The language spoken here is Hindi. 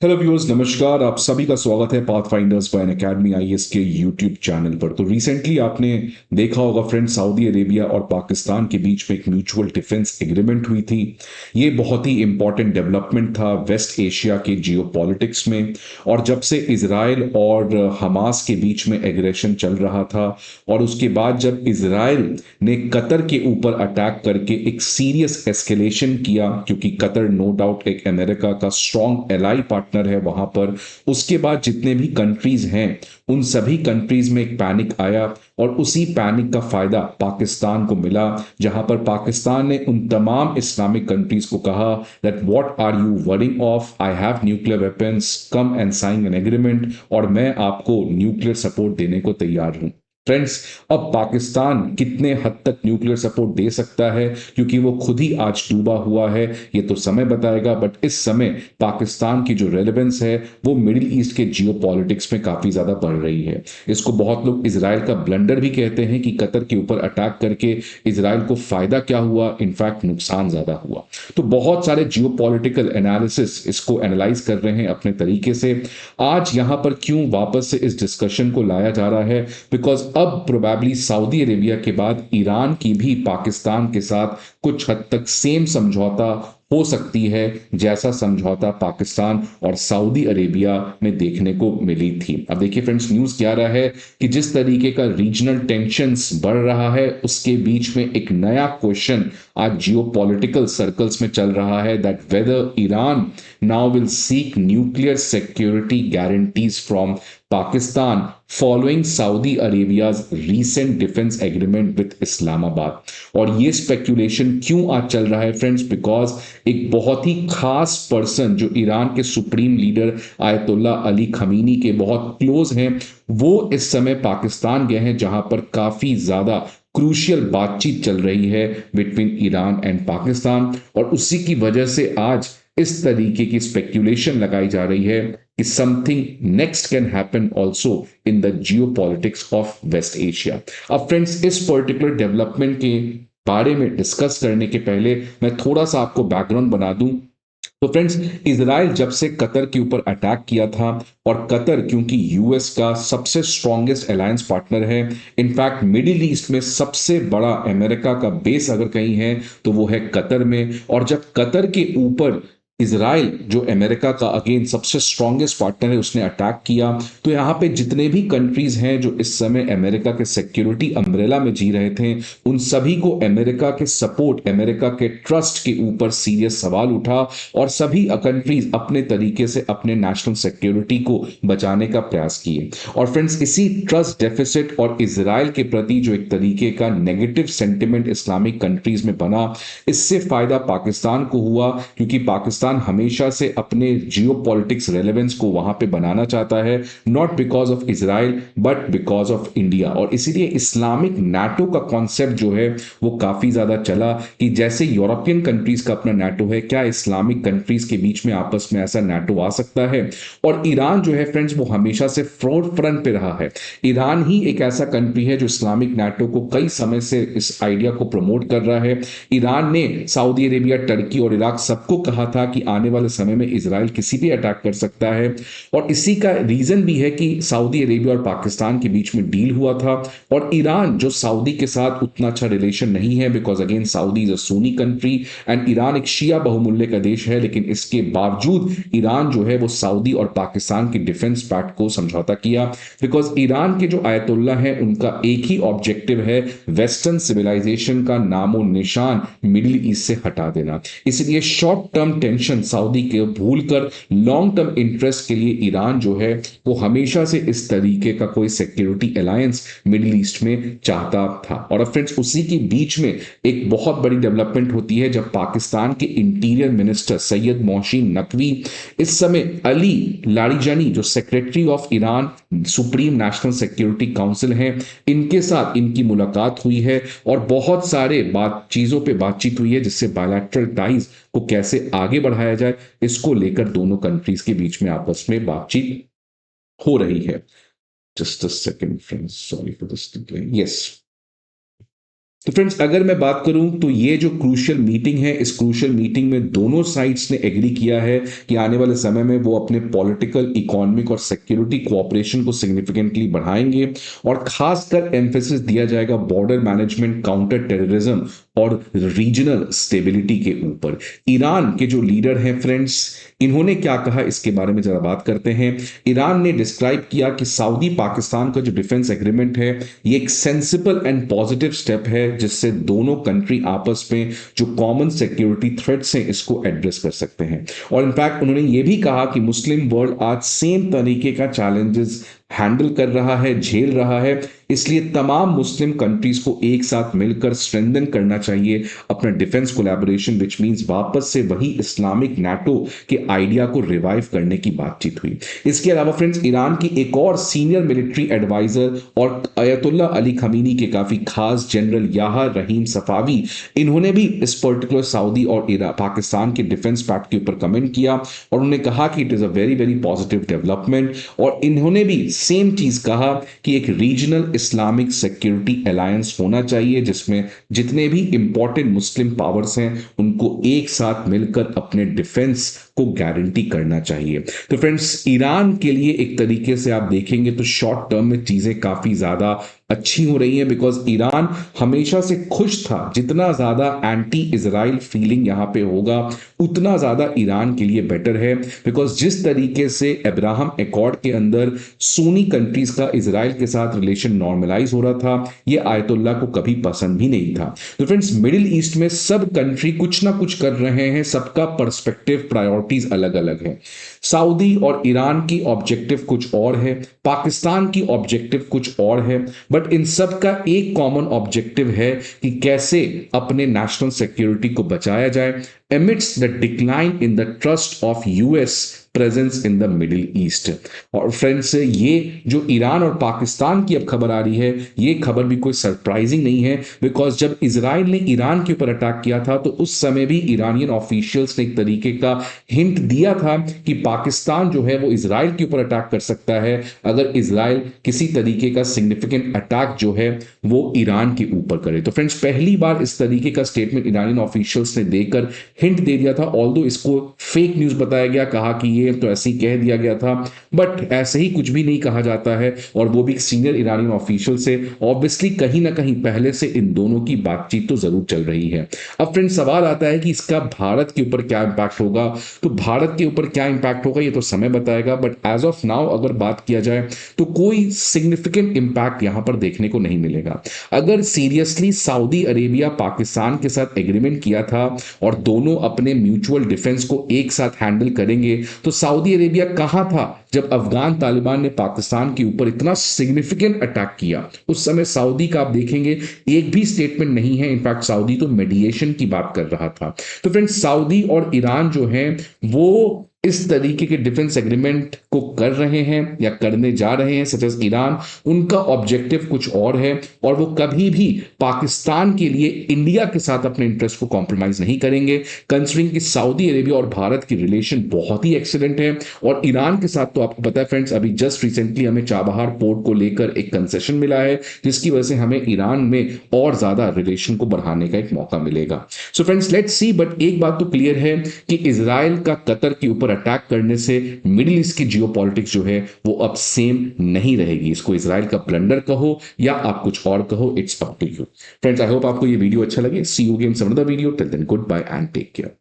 हेलो व्यूअर्स, नमस्कार। आप सभी का स्वागत है पाथफाइंडर्स बाय अकेडमी आईएएस के यूट्यूब चैनल पर। तो रिसेंटली आपने देखा होगा फ्रेंड्स, सऊदी अरेबिया और पाकिस्तान के बीच में एक म्यूचुअल डिफेंस एग्रीमेंट हुई थी। ये बहुत ही इंपॉर्टेंट डेवलपमेंट था वेस्ट एशिया के जियोपॉलिटिक्स में। और जब से इसराइल और हमास के बीच में एग्रेशन चल रहा था, और उसके बाद जब इसराइल ने कतर के ऊपर अटैक करके एक सीरियस एस्केलेशन किया, क्योंकि कतर नो डाउट एक अमेरिका का स्ट्रॉन्ग एलाई पार्टनर है वहां पर। उसके बाद जितने भी कंट्रीज हैं, उन सभी कंट्रीज में एक पैनिक आया, और उसी पैनिक का फायदा पाकिस्तान को मिला, जहां पर पाकिस्तान ने उन तमाम इस्लामिक कंट्रीज को कहा that what are you worrying of, I have nuclear weapons, come and sign an agreement, और मैं आपको न्यूक्लियर सपोर्ट देने को तैयार हूं। फ्रेंड्स, अब पाकिस्तान कितने हद तक न्यूक्लियर सपोर्ट दे सकता है, क्योंकि वो खुद ही आज डूबा हुआ है, ये तो समय बताएगा। बट इस समय पाकिस्तान की जो रेलेवेंस है वो मिडिल ईस्ट के जियोपॉलिटिक्स में काफी ज्यादा बढ़ रही है। इसको बहुत लोग इसराइल का ब्लंडर भी कहते हैं कि कतर के ऊपर अटैक करके इसराइल को फायदा क्या हुआ, इनफैक्ट नुकसान ज्यादा हुआ। तो बहुत सारे जियोपॉलिटिकल एनालिसिस इसको एनालाइज कर रहे हैं अपने तरीके से। आज यहां पर क्यों वापस से इस डिस्कशन को लाया जा रहा है, बिकॉज अब प्रोबेबली सऊदी अरेबिया के बाद ईरान की भी पाकिस्तान के साथ कुछ हद तक सेम समझौता हो सकती है, जैसा समझौता पाकिस्तान और सऊदी अरेबिया में देखने को मिली थी। अब देखिए फ्रेंड्स, न्यूज क्या रहा है कि जिस तरीके का रीजनल टेंशंस बढ़ रहा है, उसके बीच में एक नया क्वेश्चन आज जियोपॉलिटिकल सर्कल्स में चल रहा है, that whether Iran now will seek nuclear security guarantees from Pakistan following Saudi Arabia's recent defence agreement with Islamabad. और ये स्पेक्यूलेशन क्यों आज चल रहा है फ्रेंड्स, बिकॉज एक बहुत ही खास पर्सन जो ईरान के supreme leader ayatollah Ali Khomeini के बहुत क्लोज हैं, वो इस समय पाकिस्तान गए हैं, जहां पर काफी ज्यादा क्रूशियल बातचीत चल रही है बिटवीन ईरान एंड पाकिस्तान। और उसी की वजह से आज इस तरीके की स्पेक्यूलेशन लगाई जा रही है कि something next can happen also in the geopolitics of West Asia. अब फ्रेंड्स, इस पर्टिकुलर डेवलपमेंट के बारे में डिस्कस करने के पहले मैं थोड़ा सा आपको बैकग्राउंड बना दूं। तो फ्रेंड्स, इसराइल जब से कतर के ऊपर अटैक किया था, और कतर क्योंकि यूएस का सबसे स्ट्रॉन्गेस्ट अलायंस पार्टनर है, इनफैक्ट मिडिल ईस्ट में सबसे बड़ा अमेरिका का बेस अगर कहीं है तो वो है कतर में। और जब कतर के ऊपर इसराइल, जो अमेरिका का अगेन सबसे स्ट्रॉन्गेस्ट पार्टनर है, उसने अटैक किया, तो यहां पे जितने भी कंट्रीज हैं जो इस समय अमेरिका के सिक्योरिटी अम्ब्रेला में जी रहे थे, उन सभी को अमेरिका के सपोर्ट, अमेरिका के ट्रस्ट के ऊपर सीरियस सवाल उठा, और सभी कंट्रीज अपने तरीके से अपने नेशनल सिक्योरिटी को बचाने का प्रयास किए। और फ्रेंड्स, इसी ट्रस्ट डेफिसिट और इसराइल के प्रति जो एक तरीके का नेगेटिव सेंटिमेंट इस्लामिक कंट्रीज में बना, इससे फायदा पाकिस्तान को हुआ, क्योंकि पाकिस्तान हमेशा से अपने जियोपॉलिटिक्स रेलेवेंस को वहां पे बनाना चाहता है, not because of Israel but because of India. और इसीलिए इस्लामिक नाटो का कॉन्सेप्ट जो है वो काफी ज्यादा चला, कि जैसे यूरोपियन कंट्रीज का अपना नाटो है, क्या इस्लामिक कंट्रीज के बीच में आपस में ऐसा नाटो आ सकता है। और ईरान जो है फ्रेंड्स, वो हमेशा से फ्रंट फ्रंट पे रहा है। ईरान ही एक ऐसा कंट्री है जो इस्लामिक नाटो को कई समय से इस आइडिया को प्रमोट कर रहा है। ईरान ने सऊदी अरेबिया, टर्की और इराक सबको कहा था कि आने वाले समय में इसराइल किसी भी अटैक कर सकता है। और इसी का रीजन भी है कि सऊदी अरेबिया और पाकिस्तान के बीच में डील हुआ था, और ईरान जो सऊदी के साथ उतना अच्छा रिलेशन नहीं है, because again Saudi is a Sunni country and Iran एक शिया बहुमूल्य का देश है। लेकिन इसके बावजूद ईरान जो है वो सऊदी और पाकिस्तान की डिफेंस पैक्ट को समझौता किया, बिकॉज ईरान के जो आयतुल्ला है उनका एक ही ऑब्जेक्टिव है, वेस्टर्न सिविलाइजेशन का नामो निशान मिडिल ईस्ट से हटा देना। इसलिए शॉर्ट टर्म टेंशन सऊदी के भूलकर लॉन्ग टर्म इंटरेस्ट के लिए ईरान जो है वो हमेशा से इस तरीके का कोई सिक्योरिटी अलायंस मिडिल ईस्ट में चाहता था। और अब फ्रेंड्स, उसी के बीच में एक बहुत बड़ी डेवलपमेंट होती है, जब पाकिस्तान के इंटीरियर मिनिस्टर सैयद मोहसिन नकवी, इस समय अली लारिजानी जो secretary of Iran supreme national security council हैं, इनके साथ इनकी मुलाकात हुई है, और बहुत सारे चीजों पे बातचीत हुई है, जिससे बायलैटरल टाइज को कैसे आगे बढ़ाया जाए, इसको लेकर दोनों कंट्रीज के बीच में आपस में बातचीत हो रही है। Just a second friends, sorry for this delay. Yes, तो फ्रेंड्स अगर मैं बात करूं तो ये जो क्रूशियल मीटिंग है, इस क्रूशियल मीटिंग में दोनों साइड्स ने एग्री किया है कि आने वाले समय में वो अपने पॉलिटिकल, इकोनॉमिक और सिक्योरिटी कोऑपरेशन को सिग्निफिकेंटली बढ़ाएंगे और खासकर एम्फेसिस दिया जाएगा बॉर्डर मैनेजमेंट, काउंटर टेररिज्म और रीजनल स्टेबिलिटी के ऊपर। ईरान के जो लीडर हैं फ्रेंड्स, इन्होंने क्या कहा इसके बारे में जरा बात करते हैं। ईरान ने डिस्क्राइब किया कि सऊदी पाकिस्तान का जो डिफेंस एग्रीमेंट है ये एक सेंसिबल एंड पॉजिटिव स्टेप है जिससे दोनों कंट्री आपस में जो कॉमन सिक्योरिटी थ्रेट्स हैं इसको एड्रेस कर सकते हैं। और इनफैक्ट उन्होंने ये भी कहा कि मुस्लिम वर्ल्ड आज सेम तरीके का चैलेंजेस हैंडल कर रहा है, झेल रहा है, इसलिए तमाम मुस्लिम कंट्रीज को एक साथ मिलकर स्ट्रेंथन करना चाहिए अपना डिफेंस कोलैबोरेशन, विच मींस वापस से वही इस्लामिक नाटो के आइडिया को रिवाइव करने की बातचीत हुई। इसके अलावा फ्रेंड्स ईरान की एक और सीनियर मिलिट्री एडवाइजर और अयतुल्ला अली खमीनी के काफी खास जनरल याहया रहीम सफावी, इन्होंने भी इस पर्टिकुलर सऊदी और पाकिस्तान के डिफेंस पैक्ट के ऊपर कमेंट किया और उन्होंने कहा कि it is a very very positive development. और इन्होंने भी सेम चीज कहा कि एक रीजनल इस्लामिक सिक्योरिटी अलायंस होना चाहिए जिसमें जितने भी इंपॉर्टेंट मुस्लिम पावर्स हैं उनको एक साथ मिलकर अपने डिफेंस को गारंटी करना चाहिए। तो फ्रेंड्स ईरान के लिए एक तरीके से आप देखेंगे तो शॉर्ट टर्म में चीजें काफी ज्यादा अच्छी हो रही हैं, बिकॉज ईरान हमेशा से खुश था। जितना ज्यादा एंटी इजराइल फीलिंग यहां पे होगा उतना ज्यादा ईरान के लिए बेटर है, बिकॉज जिस तरीके से अब्राहम एकॉर्ड के अंदर सुन्नी कंट्रीज का इजराइल के साथ रिलेशन नॉर्मलाइज हो रहा था, ये आयतुल्ला को कभी पसंद भी नहीं था। तो फ्रेंड्स मिडिल ईस्ट में सब कंट्री कुछ ना कुछ कर रहे हैं, सबका पर्सपेक्टिव, प्रायोरिटीज अलग अलग है। सऊदी और ईरान की ऑब्जेक्टिव कुछ और है, पाकिस्तान की ऑब्जेक्टिव कुछ और है, बट इन सब का एक कॉमन ऑब्जेक्टिव है कि कैसे अपने नेशनल सिक्योरिटी को बचाया जाए amidst the decline in the trust of US presence in the middle east. और फ्रेंड्स ये जो ईरान और पाकिस्तान की अब खबर आ रही है, ये खबर भी कोई सरप्राइजिंग नहीं है, बिकॉज जब इजराइल ने ईरान के ऊपर अटैक किया था तो उस समय भी ईरानियन ऑफिशियल्स ने एक तरीके का हिंट दिया था कि पाकिस्तान जो है वो इजराइल के ऊपर अटैक कर सकता है अगर इजराइल किसी तरीके का सिग्निफिकेंट अटैक जो है वो ईरान के ऊपर करे। तो फ्रेंड्स पहली बार इस तरीके का स्टेटमेंट ईरानियन ऑफिशियल्स ने देकर हिंट दे दिया था, ऑल्दो इसको फेक न्यूज बताया गया, कहा कि ये तो ऐसे ही कह दिया गया था, बट ऐसे ही कुछ भी नहीं कहा जाता है और वो भी सीनियर ईरानियन ऑफिशियल से। ऑब्वियसली कहीं ना कहीं पहले से इन दोनों की बातचीत तो जरूर चल रही है। अब फ्रेंड्स सवाल आता है कि इसका भारत के ऊपर क्या इंपैक्ट होगा। तो भारत के ऊपर क्या इंपैक्ट होगा ये तो समय बताएगा, बट एज ऑफ नाउ अगर बात किया जाए तो कोई सिग्निफिकेंट इंपैक्ट यहां पर देखने को नहीं मिलेगा। अगर सीरियसली सऊदी अरेबिया पाकिस्तान के साथ एग्रीमेंट किया था और दोनों अपने म्यूचुअल डिफेंस को एक साथ हैंडल करेंगे, तो सऊदी अरेबिया कहां था जब अफगान तालिबान ने पाकिस्तान के ऊपर इतना सिग्निफिकेंट अटैक किया। उस समय सऊदी का आप देखेंगे एक भी स्टेटमेंट नहीं है, इनफैक्ट सऊदी तो मेडिएशन की बात कर रहा था। तो फ्रेंड्स सऊदी और ईरान जो है वो इस तरीके के डिफेंस एग्रीमेंट को कर रहे हैं या करने जा रहे हैं, सच एज ईरान, उनका ऑब्जेक्टिव कुछ और है और वो कभी भी पाकिस्तान के लिए इंडिया के साथ अपने इंटरेस्ट को कॉम्प्रोमाइज नहीं करेंगे, कंसिडरिंग कि सऊदी अरेबिया और भारत की रिलेशन बहुत ही एक्सीलेंट है। और ईरान के साथ तो आपको पता है फ्रेंड्स, अभी जस्ट रिसेंटली हमें चाबहार पोर्ट को लेकर एक कंसेशन मिला है जिसकी वजह से हमें ईरान में और ज्यादा रिलेशन को बढ़ाने का एक मौका मिलेगा। So friends let's see, but एक बात तो क्लियर है कि इजराइल का कतर के ऊपर अटैक करने से मिडिल ईस्ट की जियोपॉलिटिक्स जो है वो अब सेम नहीं रहेगी। इसको इजराइल का ब्लंडर कहो या आप कुछ और कहो, it's up to you. Friends I hope आपको ये वीडियो अच्छा लगे। See you again some other video, till then good bye and take care.